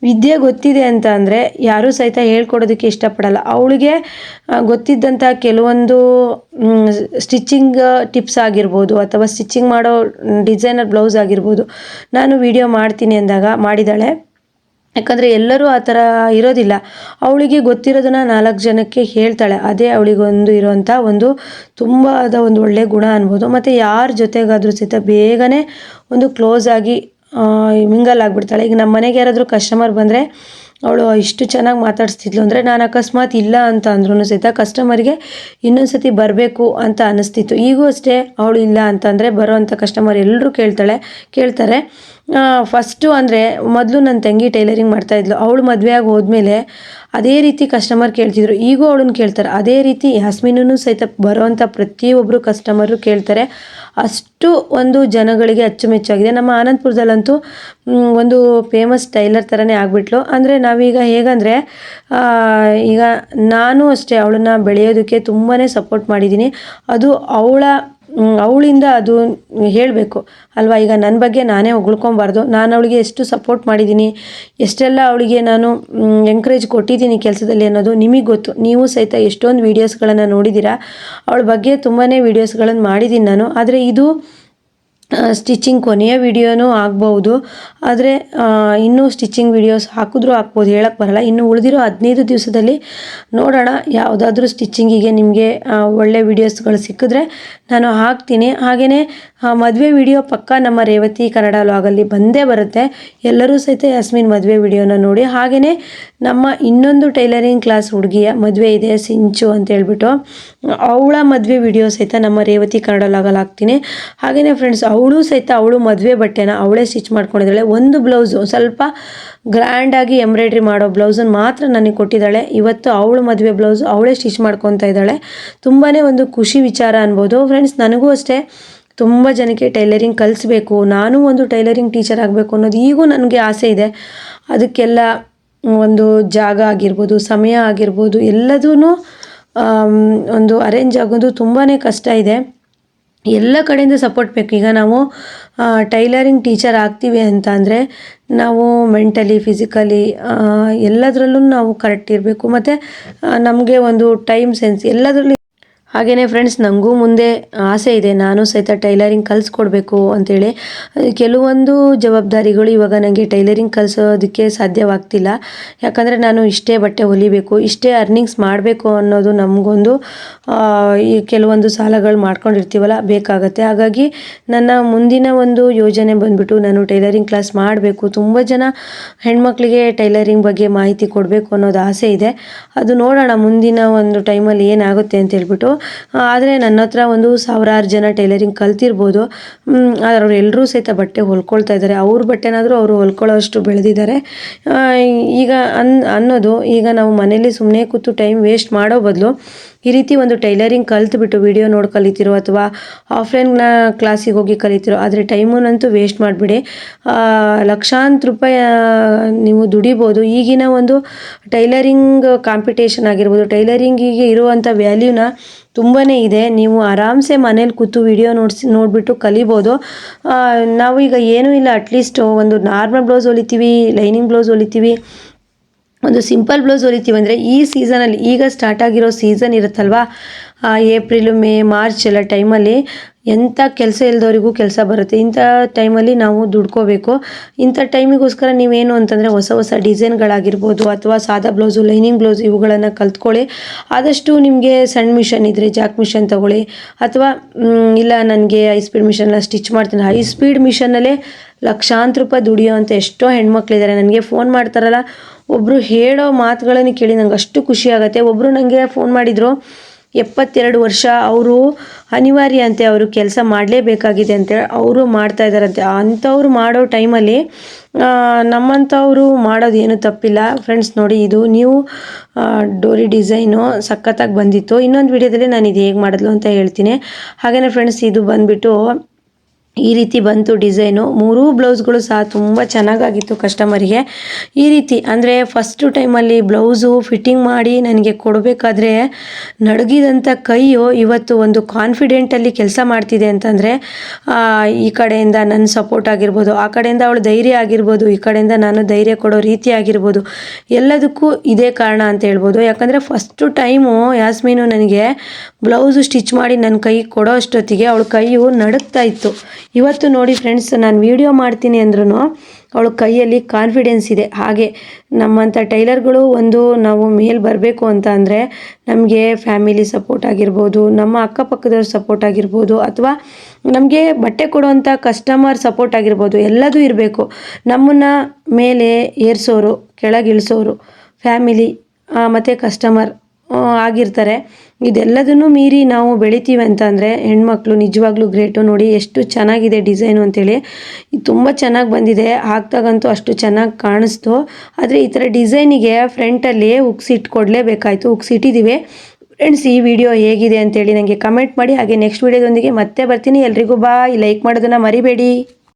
ವಿದ್ಯೆ ಗೊತ್ತಿದೆ ಅಂತ ಅಂದರೆ ಯಾರೂ ಸಹಿತ ಹೇಳ್ಕೊಡೋದಕ್ಕೆ ಇಷ್ಟಪಡಲ್ಲ. ಅವಳಿಗೆ ಗೊತ್ತಿದ್ದಂಥ ಕೆಲವೊಂದು ಸ್ಟಿಚ್ಚಿಂಗ್ ಟಿಪ್ಸ್ ಆಗಿರ್ಬೋದು ಅಥವಾ ಸ್ಟಿಚ್ಚಿಂಗ್ ಮಾಡೋ ಡಿಸೈನರ್ ಬ್ಲೌಸ್ ಆಗಿರ್ಬೋದು, ನಾನು ವಿಡಿಯೋ ಮಾಡ್ತೀನಿ ಅಂದಾಗ ಮಾಡಿದ್ದಾಳೆ. ಯಾಕಂದರೆ ಎಲ್ಲರೂ ಆ ಥರ ಇರೋದಿಲ್ಲ. ಅವಳಿಗೆ ಗೊತ್ತಿರೋದನ್ನು 4 ಜನಕ್ಕೆ ಹೇಳ್ತಾಳೆ. ಅದೇ ಅವಳಿಗೊಂದು ಇರೋವಂಥ ಒಂದು ತುಂಬ ಒಂದು ಒಳ್ಳೆಯ ಗುಣ ಅನ್ಬೋದು. ಮತ್ತು ಯಾರ ಜೊತೆಗಾದರೂ ಸಹಿತ ಬೇಗನೆ ಒಂದು ಕ್ಲೋಸ್ ಆಗಿ ಮಿಂಗಲ್ ಆಗಿಬಿಡ್ತಾಳೆ. ಈಗ ನಮ್ಮ ಮನೆಗೆ ಯಾರಾದರೂ ಕಸ್ಟಮರ್ ಬಂದರೆ ಅವಳು ಇಷ್ಟು ಚೆನ್ನಾಗಿ ಮಾತಾಡಿಸ್ತಿದ್ಲು ಅಂದರೆ, ನಾನು ಅಕಸ್ಮಾತ್ ಇಲ್ಲ ಅಂತ ಅಂದ್ರೂ ಸಹಿತ ಕಸ್ಟಮರಿಗೆ ಇನ್ನೊಂದು ಸತಿ ಬರಬೇಕು ಅಂತ ಅನ್ನಿಸ್ತಿತ್ತು. ಈಗೂ ಅಷ್ಟೇ, ಅವಳು ಇಲ್ಲ ಅಂತಂದರೆ ಬರೋವಂಥ ಕಸ್ಟಮರ್ ಎಲ್ಲರೂ ಕೇಳ್ತಾರೆ. ಫಸ್ಟು ಅಂದರೆ ಮೊದಲು ನನ್ನ ತಂಗಿ ಟೈಲರಿಂಗ್ ಮಾಡ್ತಾಯಿದ್ಲು, ಅವಳು ಮದುವೆಯಾಗಿ ಹೋದ್ಮೇಲೆ ಅದೇ ರೀತಿ ಕಸ್ಟಮರ್ ಕೇಳ್ತಿದ್ರು. ಈಗೂ ಅವಳನ್ನು ಕೇಳ್ತಾರೆ. ಅದೇ ರೀತಿ ಯಾಸ್ಮಿನೂ ಸಹಿತ ಬರೋವಂಥ ಪ್ರತಿಯೊಬ್ಬರು ಕಸ್ಟಮರು ಕೇಳ್ತಾರೆ. ಅಷ್ಟು ಒಂದು ಜನಗಳಿಗೆ ಅಚ್ಚುಮೆಚ್ಚಾಗಿದೆ. ನಮ್ಮ ಆನಂದಪುರದಲ್ಲಂತೂ ಒಂದು ಫೇಮಸ್ ಟೈಲರ್ ಥರನೇ ಆಗಿಬಿಟ್ಲು. ಅಂದರೆ ನಾವೀಗ ಹೇಗಂದರೆ ಈಗ ನಾನು ಅಷ್ಟೇ ಅವಳನ್ನು ಬೆಳೆಯೋದಕ್ಕೆ ತುಂಬಾ ಸಪೋರ್ಟ್ ಮಾಡಿದ್ದೀನಿ. ಅದು ಅವಳಿಂದ ಅದು ಹೇಳಬೇಕು ಅಲ್ವಾ. ಈಗ ನನ್ನ ಬಗ್ಗೆ ನಾನೇ ಹೊಗಳ್ಕೊಬಾರ್ದು. ನಾನು ಅವಳಿಗೆ ಎಷ್ಟು ಸಪೋರ್ಟ್ ಮಾಡಿದ್ದೀನಿ, ಎಷ್ಟೆಲ್ಲ ಅವಳಿಗೆ ನಾನು ಎಂಕರೇಜ್ ಕೊಟ್ಟಿದ್ದೀನಿ ಕೆಲಸದಲ್ಲಿ ಅನ್ನೋದು ನಿಮಗೆ ಗೊತ್ತು. ನೀವು ಸಹಿತ ಎಷ್ಟೊಂದು ವೀಡಿಯೋಸ್ಗಳನ್ನು ನೋಡಿದ್ದೀರಾ. ಅವಳ ಬಗ್ಗೆ ತುಂಬಾ ವೀಡಿಯೋಸ್ಗಳನ್ನು ಮಾಡಿದ್ದೀನಿ ನಾನು. ಆದರೆ ಇದು ಸ್ಟಿಚಿಂಗ್ ಕೊನೆಯ ವಿಡಿಯೋನೂ ಆಗ್ಬೋದು. ಆದರೆ ಇನ್ನೂ ಸ್ಟಿಚಿಂಗ್ ವಿಡಿಯೋಸ್ ಹಾಕಿದ್ರೂ ಹಾಕ್ಬೋದು, ಹೇಳಕ್ಕೆ ಬರಲ್ಲ. ಇನ್ನು ಉಳಿದಿರೋ 15 ದಿವಸದಲ್ಲಿ ನೋಡೋಣ, ಯಾವುದಾದ್ರೂ ಸ್ಟಿಚಿಂಗಿಗೆ ನಿಮಗೆ ಒಳ್ಳೆ ವೀಡಿಯೋಸ್ಗಳು ಸಿಕ್ಕಿದ್ರೆ ನಾನು ಹಾಕ್ತೀನಿ. ಹಾಗೆಯೇ ಮದುವೆ ವಿಡಿಯೋ ಪಕ್ಕ ನಮ್ಮ ರೇವತಿ ಕನ್ನಡ ವ್ಲಾಗಲ್ಲಿ ಬಂದೇ ಬರುತ್ತೆ. ಎಲ್ಲರೂ ಸಹಿತ ಯಾಸ್ಮಿನ್ ಮದುವೆ ವಿಡಿಯೋನ ನೋಡಿ. ಹಾಗೆಯೇ ನಮ್ಮ ಇನ್ನೊಂದು ಟೈಲರಿಂಗ್ ಕ್ಲಾಸ್ ಹುಡುಗಿಯ ಮದುವೆ ಇದೆ, ಸಿಂಚು ಅಂತ ಹೇಳ್ಬಿಟ್ಟು, ಅವಳ ಮದುವೆ ವಿಡಿಯೋ ಸಹಿತ ನಮ್ಮ ರೇವತಿ ಕನ್ನಡ ವ್ಲಾಗಲ್ಲಿ ಹಾಕ್ತೀನಿ. ಹಾಗೆಯೇ ಫ್ರೆಂಡ್ಸ್, ಅವಳು ಮದುವೆ ಬಟ್ಟೆನ ಅವಳೇ ಸ್ಟಿಚ್ ಮಾಡ್ಕೊಂಡಿದ್ದಾಳೆ. ಒಂದು ಬ್ಲೌಸು ಸ್ವಲ್ಪ ಗ್ರ್ಯಾಂಡಾಗಿ ಎಂಬ್ರಾಯ್ಡ್ರಿ ಮಾಡೋ ಬ್ಲೌಸನ್ನು ಮಾತ್ರ ನನಗೆ ಕೊಟ್ಟಿದ್ದಾಳೆ. ಇವತ್ತು ಅವಳು ಮದುವೆ ಬ್ಲೌಸು ಅವಳೇ ಸ್ಟಿಚ್ ಮಾಡ್ಕೊತಾ ಇದ್ದಾಳೆ. ತುಂಬಾ ಒಂದು ಖುಷಿ ವಿಚಾರ ಅನ್ಬೋದು ಫ್ರೆಂಡ್ಸ್. ನನಗೂ ಅಷ್ಟೇ ತುಂಬ ಜನಕ್ಕೆ ಟೈಲರಿಂಗ್ ಕಲಿಸ್ಬೇಕು, ನಾನು ಒಂದು ಟೈಲರಿಂಗ್ ಟೀಚರ್ ಆಗಬೇಕು ಅನ್ನೋದು ಈಗೂ ನನಗೆ ಆಸೆ ಇದೆ. ಅದಕ್ಕೆಲ್ಲ ಒಂದು ಜಾಗ ಆಗಿರ್ಬೋದು, ಸಮಯ ಆಗಿರ್ಬೋದು, ಎಲ್ಲದೂ ಒಂದು ಅರೇಂಜ್ ಆಗೋದು ತುಂಬಾ ಕಷ್ಟ ಇದೆ. ಎಲ್ಲ ಕಡೆಯಿಂದ ಸಪೋರ್ಟ್ ಬೇಕು. ಈಗ ನಾವು ಟೈಲರಿಂಗ್ ಟೀಚರ್ ಆಗ್ತೀವಿ ಅಂತ ಅಂದರೆ ನಾವು ಮೆಂಟಲಿ, ಫಿಸಿಕಲಿ ಎಲ್ಲದರಲ್ಲೂ ನಾವು ಕರೆಕ್ಟ್ ಇರಬೇಕು. ಮತ್ತು ನಮಗೆ ಒಂದು ಟೈಮ್ ಸೆನ್ಸ್ ಎಲ್ಲದರಲ್ಲೂ. ಹಾಗೆಯೇ ಫ್ರೆಂಡ್ಸ್, ನನಗೂ ಮುಂದೆ ಆಸೆ ಇದೆ, ನಾನು ಸಹಿತ ಟೈಲರಿಂಗ್ ಕಲಿಸ್ಕೊಡ್ಬೇಕು ಅಂಥೇಳಿ. ಕೆಲವೊಂದು ಜವಾಬ್ದಾರಿಗಳು ಇವಾಗ ನನಗೆ ಟೈಲರಿಂಗ್ ಕಲಿಸೋದಕ್ಕೆ ಸಾಧ್ಯವಾಗ್ತಿಲ್ಲ. ಯಾಕಂದರೆ ನಾನು ಇಷ್ಟೇ ಬಟ್ಟೆ ಹೊಲಿಬೇಕು, ಇಷ್ಟೇ ಅರ್ನಿಂಗ್ಸ್ ಮಾಡಬೇಕು ಅನ್ನೋದು ನಮಗೊಂದು ಈ ಕೆಲವೊಂದು ಸಾಲಗಳು ಮಾಡ್ಕೊಂಡಿರ್ತೀವಲ್ಲ, ಬೇಕಾಗತ್ತೆ. ಹಾಗಾಗಿ ನನ್ನ ಮುಂದಿನ ಒಂದು ಯೋಜನೆ ಬಂದುಬಿಟ್ಟು ನಾನು ಟೈಲರಿಂಗ್ ಕ್ಲಾಸ್ ಮಾಡಬೇಕು. ತುಂಬ ಜನ ಹೆಣ್ಮಕ್ಳಿಗೆ ಟೈಲರಿಂಗ್ ಬಗ್ಗೆ ಮಾಹಿತಿ ಕೊಡಬೇಕು ಅನ್ನೋದು ಆಸೆ ಇದೆ. ಅದು ನೋಡೋಣ ಮುಂದಿನ ಒಂದು ಟೈಮಲ್ಲಿ ಏನಾಗುತ್ತೆ ಅಂತ ಹೇಳ್ಬಿಟ್ಟು. ಆದರೆ ನನ್ನ ಹತ್ರ ಒಂದು ಸಾವಿರಾರು ಜನ ಟೈಲರಿಂಗ್ ಕಲ್ತಿರ್ಬೋದು. ಅವ್ರು ಎಲ್ಲರೂ ಸಹಿತ ಬಟ್ಟೆ ಹೊಲ್ಕೊಳ್ತಾ ಇದ್ದಾರೆ. ಅವ್ರ ಬಟ್ಟೆನಾದರೂ ಅವರು ಹೊಲ್ಕೊಳ್ಳೋ ಅಷ್ಟು ಬೆಳೆದಿದ್ದಾರೆ. ಈಗ ಅನ್ನೋದು ಈಗ ನಾವು ಮನೇಲಿ ಸುಮ್ಮನೆ ಕೂತು ಟೈಮ್ ವೇಸ್ಟ್ ಮಾಡೋ ಬದಲು ಈ ರೀತಿ ಒಂದು ಟೈಲರಿಂಗ್ ಕಲ್ತ್ಬಿಟ್ಟು ವಿಡಿಯೋ ನೋಡಿ ಕಲಿತಿರೋ ಅಥವಾ ಆಫ್ಲೈನ್ನ ಕ್ಲಾಸಿಗೆ ಹೋಗಿ ಕಲಿತಿರೋ, ಆದರೆ ಟೈಮನ್ನಂತೂ ವೇಸ್ಟ್ ಮಾಡಿಬಿಡಿ. ಲಕ್ಷಾಂತರ ರೂಪಾಯಿ ನೀವು ದುಡಿಬೋದು. ಈಗಿನ ಒಂದು ಟೈಲರಿಂಗ್ ಕಾಂಪಿಟೇಷನ್ ಆಗಿರ್ಬೋದು, ಟೈಲರಿಂಗಿಗೆ ಇರುವಂಥ ವ್ಯಾಲ್ಯೂನ ತುಂಬಾ ಇದೆ. ನೀವು ಆರಾಮ್ಸೆ ಮನೇಲಿ ಕೂತು ವಿಡಿಯೋ ನೋಡಿಬಿಟ್ಟು ಕಲಿಬೋದು. ನಾವೀಗ ಏನೂ ಇಲ್ಲ, ಅಟ್ಲೀಸ್ಟ್ ಒಂದು ನಾರ್ಮಲ್ ಬ್ಲೌಸ್ ಹೊಲಿತೀವಿ, ಲೈನಿಂಗ್ ಬ್ಲೌಸ್ ಹೊಲಿತೀವಿ, ಒಂದು ಸಿಂಪಲ್ ಬ್ಲೌಸ್ ಹೊಲಿತೀವಿ ಅಂದರೆ ಈ ಸೀಸನಲ್ಲಿ ಈಗ ಸ್ಟಾರ್ಟ್ ಆಗಿರೋ ಸೀಸನ್ ಇರುತ್ತಲ್ವಾ, ಏಪ್ರಿಲು ಮೇ ಮಾರ್ಚ್ ಎಲ್ಲ ಟೈಮಲ್ಲಿ ಎಂಥ ಕೆಲಸ ಇಲ್ದವರಿಗೂ ಕೆಲಸ ಬರುತ್ತೆ. ಇಂಥ ಟೈಮಲ್ಲಿ ನಾವು ದುಡ್ಕೋಬೇಕು. ಇಂಥ ಟೈಮಿಗೋಸ್ಕರ ನೀವೇನು ಅಂತಂದರೆ ಹೊಸ ಹೊಸ ಡಿಸೈನ್ಗಳಾಗಿರ್ಬೋದು ಅಥವಾ ಸಾದಾ ಬ್ಲೌಸು, ಲೈನಿಂಗ್ ಬ್ಲೌಸ್ ಇವುಗಳನ್ನು ಕಲ್ತ್ಕೊಳ್ಳಿ. ಆದಷ್ಟು ನಿಮಗೆ ಸಣ್ಣ ಮಿಷನ್ ಇದ್ದರೆ ಜಾಕ್ ಮಿಷನ್ ತೊಗೊಳ್ಳಿ, ಅಥವಾ ಇಲ್ಲ ನನಗೆ ಹೈ ಸ್ಪೀಡ್ ಮಿಷನ್ನ ಸ್ಟಿಚ್ ಮಾಡ್ತೀನಿ, ಹೈ ಸ್ಪೀಡ್ ಮಿಷನ್ನಲ್ಲೇ ಲಕ್ಷಾಂತರ ರೂಪಾಯಿ ದುಡಿಯೋ ಅಂತ ಎಷ್ಟೋ ಹೆಣ್ಮಕ್ಳಿದ್ದಾರೆ. ನನಗೆ ಫೋನ್ ಮಾಡ್ತಾರಲ್ಲ, ಒಬ್ಬರು ಹೇಳೋ ಮಾತುಗಳನ್ನು ಕೇಳಿ ನಂಗೆ ಅಷ್ಟು ಖುಷಿ ಆಗುತ್ತೆ. ಒಬ್ಬರು ನನಗೆ ಫೋನ್ ಮಾಡಿದರು, 72 ವರ್ಷ, ಅವರು ಅನಿವಾರ್ಯ ಅಂತೆ, ಅವರು ಕೆಲಸ ಮಾಡಲೇಬೇಕಾಗಿದೆ ಅಂತೇಳಿ ಅವರು ಮಾಡ್ತಾ ಇದ್ದಾರಂತೆ. ಅಂಥವ್ರು ಮಾಡೋ ಟೈಮಲ್ಲಿ ನಮ್ಮಂಥವ್ರು ಮಾಡೋದು ಏನು ತಪ್ಪಿಲ್ಲ. ಫ್ರೆಂಡ್ಸ್ ನೋಡಿ, ಇದು ನೀವು ಡೋರಿ ಡಿಸೈನು ಸಖತ್ತಾಗಿ ಬಂದಿತ್ತು. ಇನ್ನೊಂದು ವಿಡಿಯೋದಲ್ಲಿ ನಾನು ಇದು ಹೇಗೆ ಮಾಡಿದ್ಲು ಅಂತ ಹೇಳ್ತೀನಿ. ಹಾಗೆಯೇ ಫ್ರೆಂಡ್ಸ್, ಇದು ಬಂದುಬಿಟ್ಟು ಈ ರೀತಿ ಬಂತು ಡಿಸೈನು. 3 ಬ್ಲೌಸ್ಗಳು ಸಹ ತುಂಬ ಚೆನ್ನಾಗಾಗಿತ್ತು ಕಸ್ಟಮರಿಗೆ. ಈ ರೀತಿ ಅಂದರೆ ಫಸ್ಟು ಟೈಮಲ್ಲಿ ಬ್ಲೌಸು ಫಿಟ್ಟಿಂಗ್ ಮಾಡಿ ನನಗೆ ಕೊಡಬೇಕಾದ್ರೆ ನಡುಗಿದಂಥ ಕೈಯು ಇವತ್ತು ಒಂದು ಕಾನ್ಫಿಡೆಂಟಲ್ಲಿ ಕೆಲಸ ಮಾಡ್ತಿದೆ ಅಂತಂದರೆ ಈ ಕಡೆಯಿಂದ ನನ್ನ ಸಪೋರ್ಟ್ ಆಗಿರ್ಬೋದು, ಆ ಕಡೆಯಿಂದ ಅವಳು ಧೈರ್ಯ ಆಗಿರ್ಬೋದು, ಈ ಕಡೆಯಿಂದ ನಾನು ಧೈರ್ಯ ಕೊಡೋ ರೀತಿ ಆಗಿರ್ಬೋದು, ಎಲ್ಲದಕ್ಕೂ ಇದೇ ಕಾರಣ ಅಂತ ಹೇಳ್ಬೋದು. ಯಾಕಂದರೆ ಫಸ್ಟು ಟೈಮು ಯಾಸ್ಮೀನು ನನಗೆ ಬ್ಲೌಸು ಸ್ಟಿಚ್ ಮಾಡಿ ನನ್ನ ಕೈಗೆ ಕೊಡೋ ಅಷ್ಟೊತ್ತಿಗೆ ಅವಳ ಕೈಯು ನಡುಗ್ತಾ ಇತ್ತು. ಇವತ್ತು ನೋಡಿ ಫ್ರೆಂಡ್ಸ್, ನಾನು ವಿಡಿಯೋ ಮಾಡ್ತೀನಿ ಅಂದ್ರೂ ಅವಳ ಕೈಯಲ್ಲಿ ಕಾನ್ಫಿಡೆನ್ಸ್ ಇದೆ. ಹಾಗೆ ನಮ್ಮಂಥ ಟೈಲರ್ಗಳು ನಾವು ಮೇಲೆ ಬರಬೇಕು ಅಂತ ಅಂದರೆ ನಮಗೆ ಫ್ಯಾಮಿಲಿ ಸಪೋರ್ಟ್ ಆಗಿರ್ಬೋದು, ನಮ್ಮ ಅಕ್ಕಪಕ್ಕದವ್ರ ಸಪೋರ್ಟ್ ಆಗಿರ್ಬೋದು, ಅಥವಾ ನಮಗೆ ಬಟ್ಟೆ ಕೊಡುವಂಥ ಕಸ್ಟಮರ್ ಸಪೋರ್ಟ್ ಆಗಿರ್ಬೋದು, ಎಲ್ಲದೂ ಇರಬೇಕು. ನಮ್ಮನ್ನು ಮೇಲೆ ಏರಿಸೋರು, ಕೆಳಗಿಳಿಸೋರು, ಫ್ಯಾಮಿಲಿ ಮತ್ತು ಕಸ್ಟಮರ್ ಆಗಿರ್ತಾರೆ. ಇದೆಲ್ಲದನ್ನು ಮೀರಿ ನಾವು ಬೆಳಿತೀವಿ ಅಂತ ಅಂದರೆ ಹೆಣ್ಮಕ್ಳು ನಿಜವಾಗ್ಲೂ ಗ್ರೇಟು. ನೋಡಿ ಎಷ್ಟು ಚೆನ್ನಾಗಿದೆ ಡಿಸೈನು ಅಂತೇಳಿ, ಇದು ತುಂಬ ಚೆನ್ನಾಗಿ ಬಂದಿದೆ. ಹಾಕ್ದಾಗಂತೂ ಅಷ್ಟು ಚೆನ್ನಾಗಿ ಕಾಣಿಸ್ತು. ಆದರೆ ಈ ಥರ ಡಿಸೈನಿಗೆ ಫ್ರಂಟಲ್ಲಿ ಉಕ್ಸ್ ಇಟ್ಕೊಡ್ಲೇಬೇಕಾಯಿತು. ಉಕ್ಸ್ ಇಟ್ಟಿದ್ದೀವಿ. ಫ್ರೆಂಡ್ಸ್, ಈ ವಿಡಿಯೋ ಹೇಗಿದೆ ಅಂತೇಳಿ ನನಗೆ ಕಮೆಂಟ್ ಮಾಡಿ. ಹಾಗೆ ನೆಕ್ಸ್ಟ್ ವಿಡಿಯೋದೊಂದಿಗೆ ಮತ್ತೆ ಬರ್ತೀನಿ. ಎಲ್ರಿಗೂ ಬಾಯ್. ಲೈಕ್ ಮಾಡೋದನ್ನು ಮರಿಬೇಡಿ.